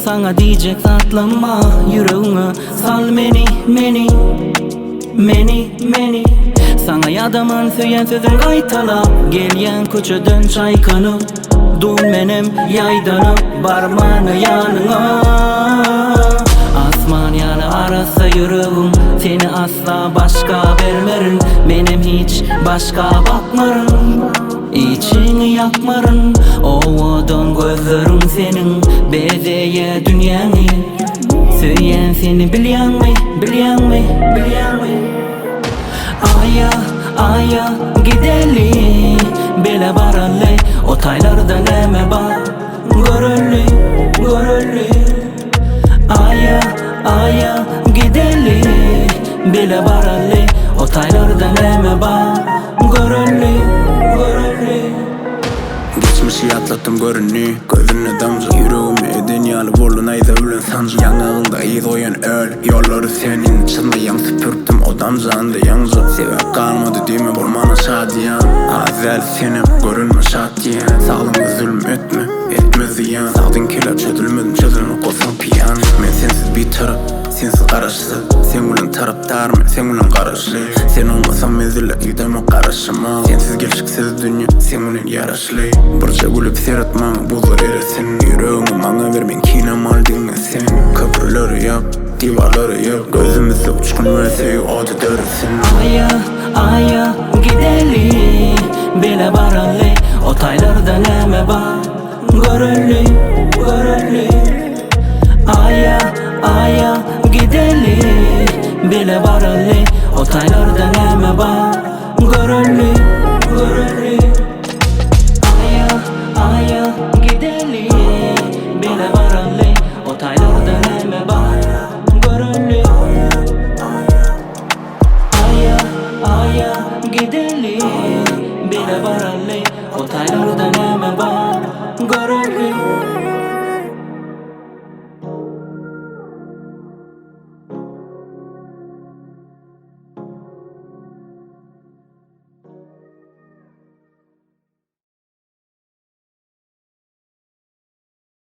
sana diyecek tatlama yüreğine. Sal meni sana yadaman söyleyen sözün kaytala. Gelyen köçödön çaykanıp dun menem yaydanıp barmanı yanına. Asman yanı arasa yüreğim, seni asla başka vermerim. Benim hiç başka bakmarım, İçini yakmarın. Ovadan gözlerin senin, bezeye dünyanı. Söyleyen seni bilyen mi? Aya gidelim, bele baralı. O taylarda neme bak, görüllü. Aya gidelim, bele baralı. O taylarda neme bak, görüllü. Geçmişi atlattım görünü, gözüne damcı. Yüreğime dünyalı borlunayda ölen sancı. Yanağında iyi doyan öl, yolları senin içinde yan süpürttüm. O damcağında yancı, sebep kalmadı değil mi bulmana şadiyan. Azel senim, görünme şadiyan. Sağlığına zulüm etme ziyan. Sağdın kiler çözülmedim, çözülme kosan piyan. Men sensiz bir taraf, sensiz karıştı. Sen ulan taraftarım, sen ulan karışlı. Sen olmasan mezirle gidemem karışıma. Sensiz gelişiksiz dünya, sen ulan yaraşlı. Burca gülüp seyretmem, buzlar eresin. Yüreğimi bana vermen, kinem aldın sen. Köprüleri yap, divarları yap. Gözümüzde uçkun verseyi adı dörüsün. Aya gidelim, bele baralı. O taylarda neme bak, görüllü. Aya gidelim, bele baralı. O taylarda neme bak,